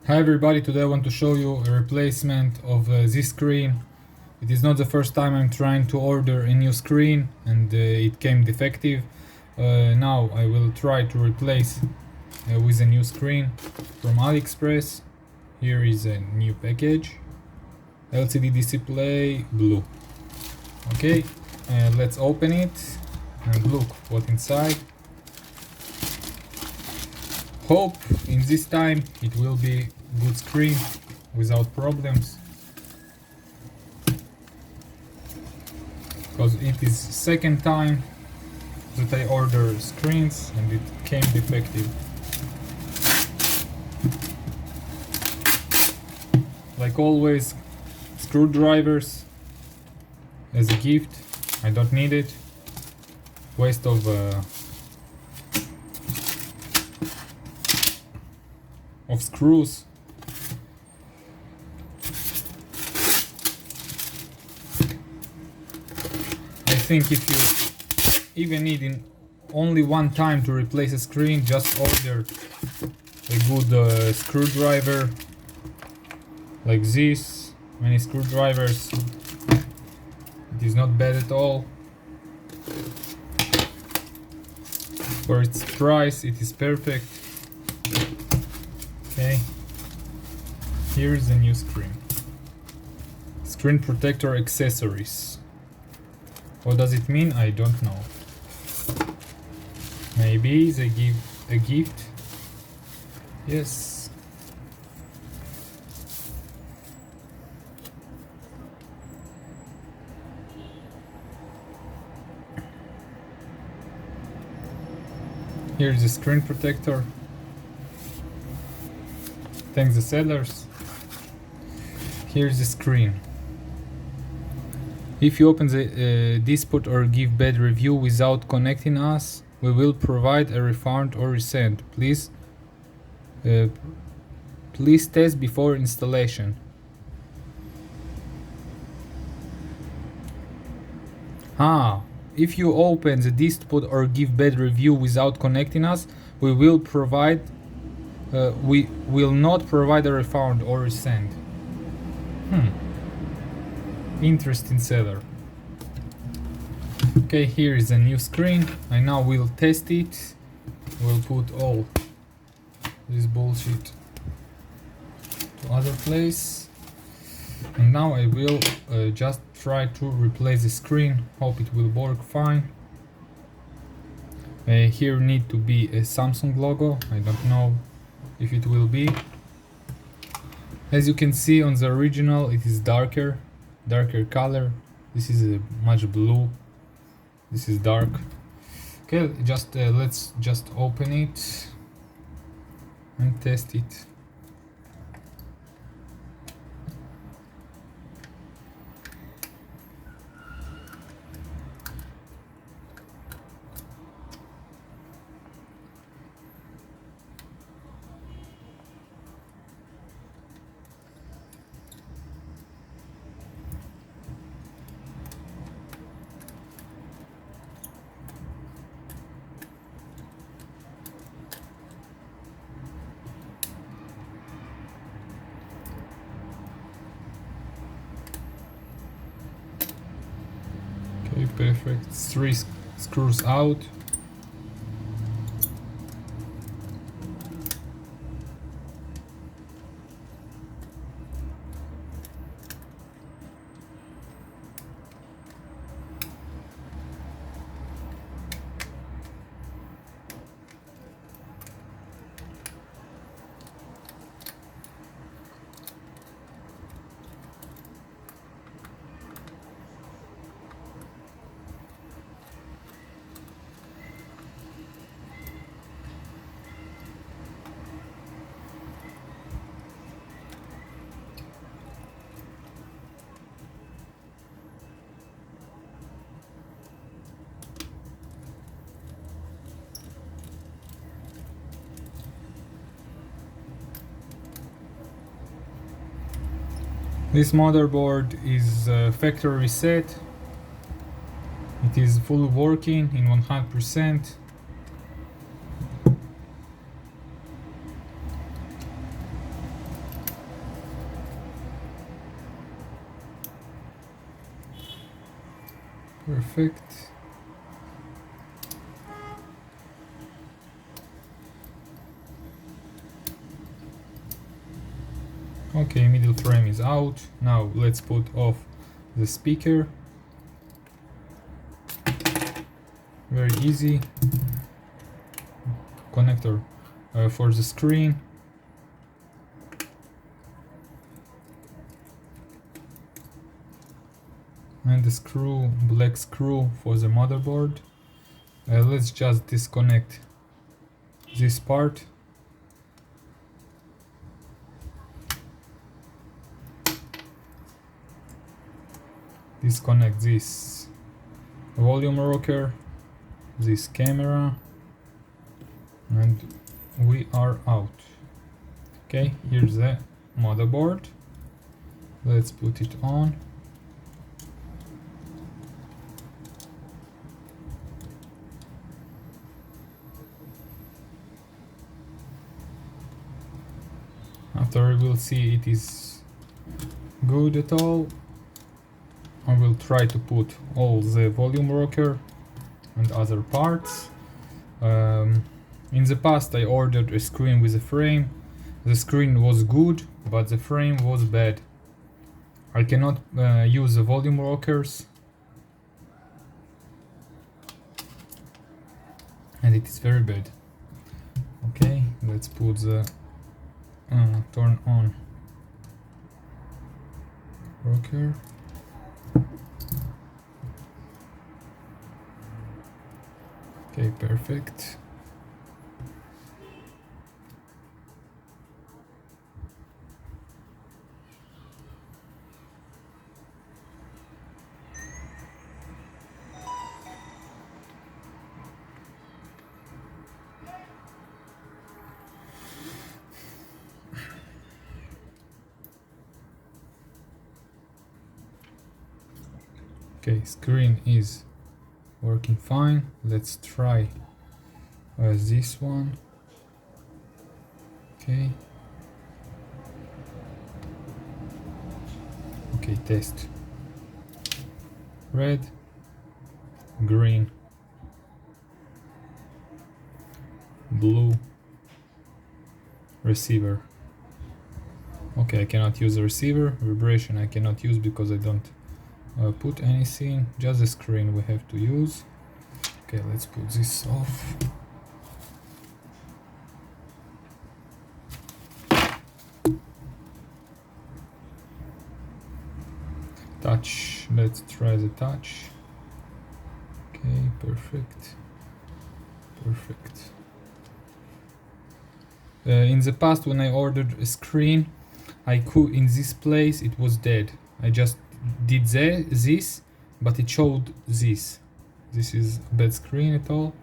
Hi everybody, today I want to show you a replacement of this screen. It is not the first time I'm trying to order a new screen and it came defective. Now I will try to replace with a new screen from Aliexpress. Here is a new package. LCD display blue. Okay, let's open it and look what inside. Hope in this time it will be good screen without problems, because it is second time that I order screens and it came defective. Like always, screwdrivers as a gift. I don't need it. Waste of screws. I think if you even need in only one time to replace a screen, just order a good screwdriver like this. Many screwdrivers. It is not bad at all. For its price, it is perfect. Okay, here is the new screen. Screen protector accessories. What does it mean? I don't know. Maybe they give a gift. Yes. Here's the screen protector. Thanks the sellers. Here's the screen. If you open the dispute or give bad review without connecting us, we will provide a refund or resend. Please test before installation. If you open the dispute or give bad review without connecting us, we will not provide a refund or resend. Interesting seller. Okay, here is a new screen. I now will test it. We'll put all this bullshit to other place. And now I will just try to replace the screen. Hope it will work fine. Here need to be a Samsung logo. I don't know if it will be. As you can see on the original, it is darker color. This is a much blue. This is dark. Okay, let's just open it and test it. Okay, perfect. 3 screws out. This motherboard is factory reset. It is fully working in 100%. Perfect. Okay, middle frame is out. Now let's put off the speaker. Very easy. Connector for the screen. And the screw, black screw for the motherboard. Let's just disconnect this part. Disconnect this volume rocker, this camera, and we are out. Okay, here's the motherboard. Let's put it on. After we will see it is good at all, I will try to put all the volume rocker and other parts. In the past I ordered a screen with a frame. The screen was good, but the frame was bad. I cannot use the volume rockers, and it is very bad. Okay, let's put the turn on rocker. Okay, perfect. Okay, screen is working fine. Let's try this one. Okay. Okay, test. Red, green, blue, receiver. Okay, I cannot use the receiver. Vibration I cannot use because I don't put anything, just the screen we have to use. Okay, let's put this off. Touch, let's try the touch. Okay, perfect. Perfect. In the past when I ordered a screen, I could, in this place it was dead. I just did this, but it showed this. This is a bad screen at all.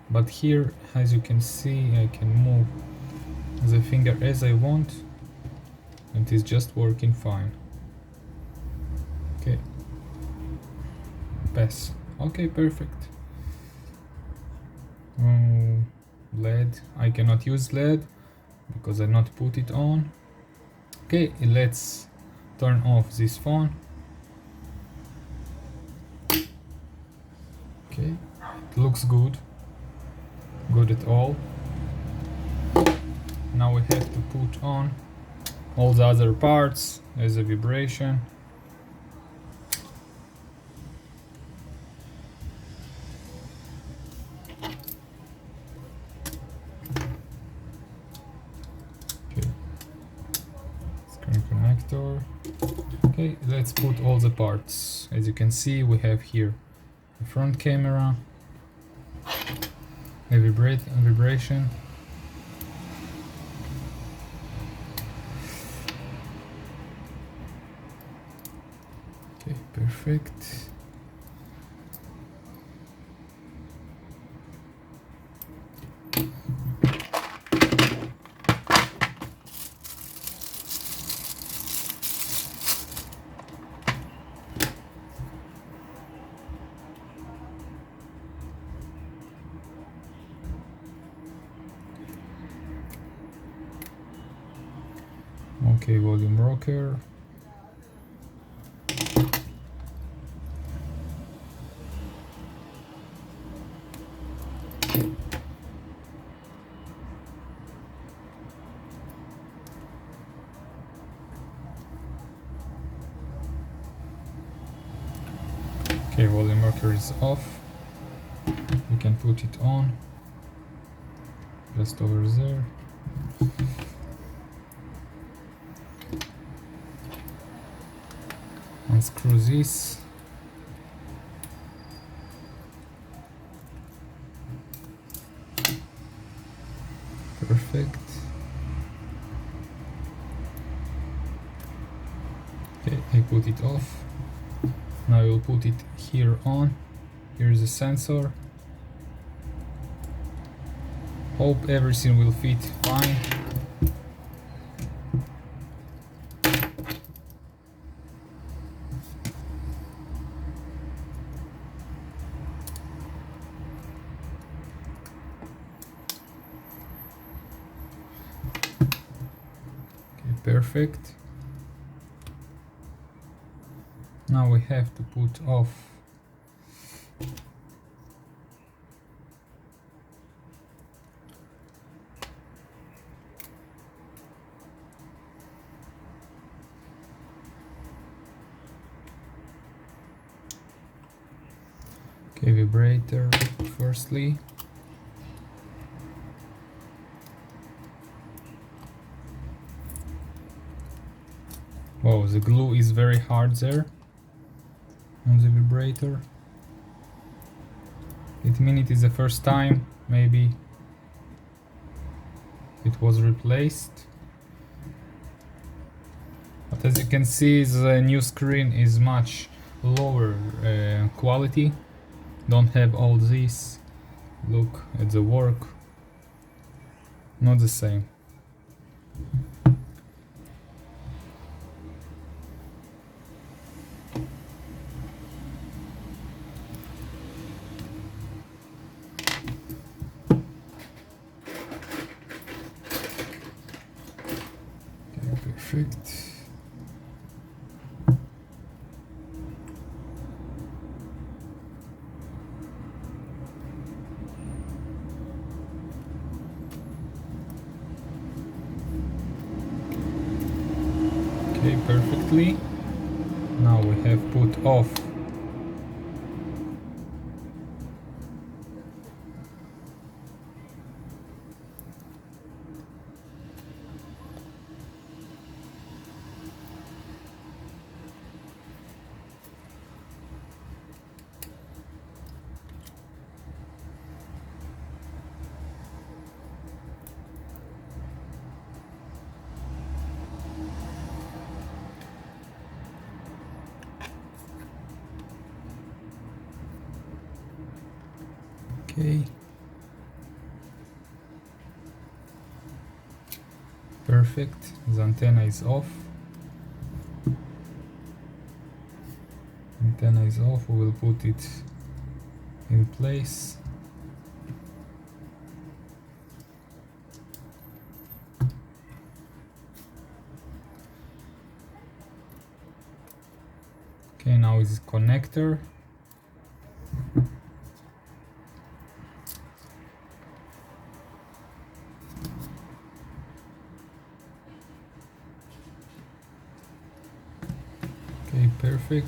But here, as you can see, I can move the finger as I want, and it's just working fine. Okay, pass. Okay, perfect. LED, I cannot use LED because I not put it on. Okay, let's turn off this phone. Okay, it looks good at all. Now we have to put on all the other parts as a vibration. Okay, screen connector. Okay, let's put all the parts. As you can see, we have here the front camera, a vibration, okay, perfect. Okay, volume rocker. Okay, volume marker is off. We can put it on just over there. Unscrew this. Perfect. Okay, I put it off. Now I will put it here on. Here is the sensor. Hope everything will fit fine. Okay, perfect. Now we have to put off vibrator firstly. Wow, the glue is very hard there on the vibrator. It means it is the first time maybe it was replaced. But as you can see, the new screen is much lower quality. Don't have all this. Look at the work. Not the same. Okay, perfect. Okay, perfectly. Now we have put off okay. Perfect. The antenna is off. Antenna is off. We will put it in place. Okay, now is connector. Okay, perfect.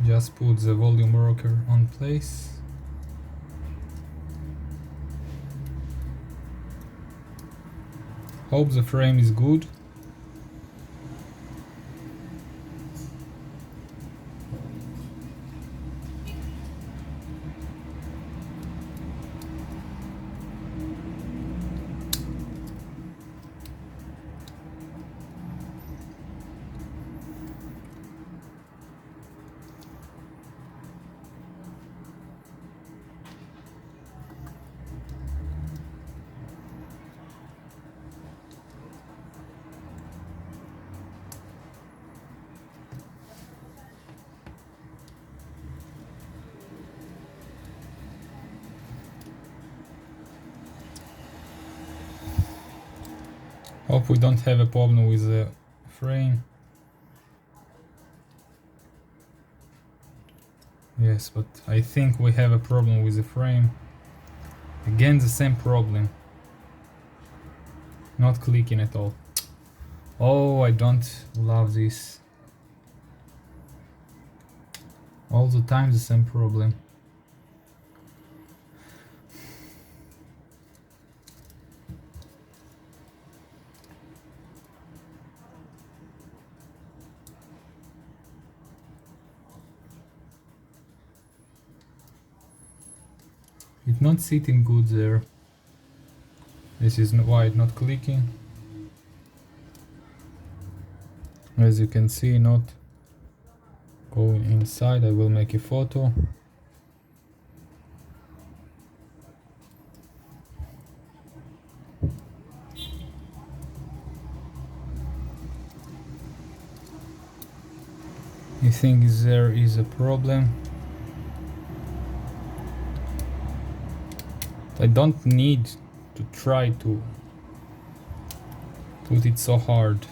Just put the volume rocker on place. Hope the frame is good. Hope we don't have a problem with the frame. Yes, but I think we have a problem with the frame. Again, the same problem. Not clicking at all. Oh, I don't love this. All the time the same problem. It's not sitting good there. This is why it's not clicking. As you can see, not going inside. I will make a photo. I think there is a problem. I don't need to try to put it so hard.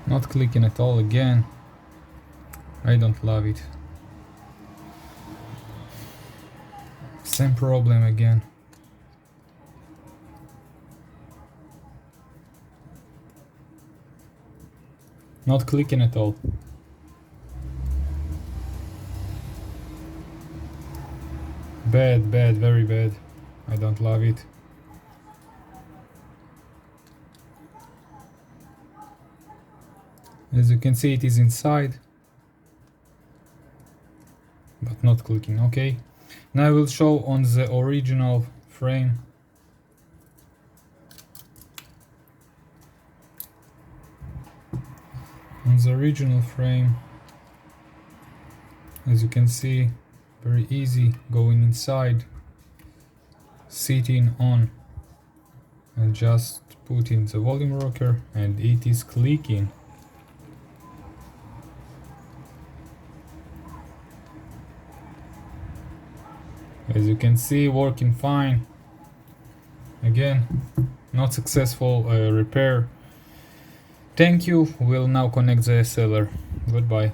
Not clicking at all again. I don't love it. Same problem again. Not clicking at all. Bad, very bad. I don't love it. As you can see, it is inside, but not clicking. Okay. Now I will show on the original frame. On the original frame, as you can see, very easy going inside, sitting on, and just put in the volume rocker, and it is clicking. As you can see, working fine. Again, not successful repair. Thank you. We'll now connect the SLR. Goodbye.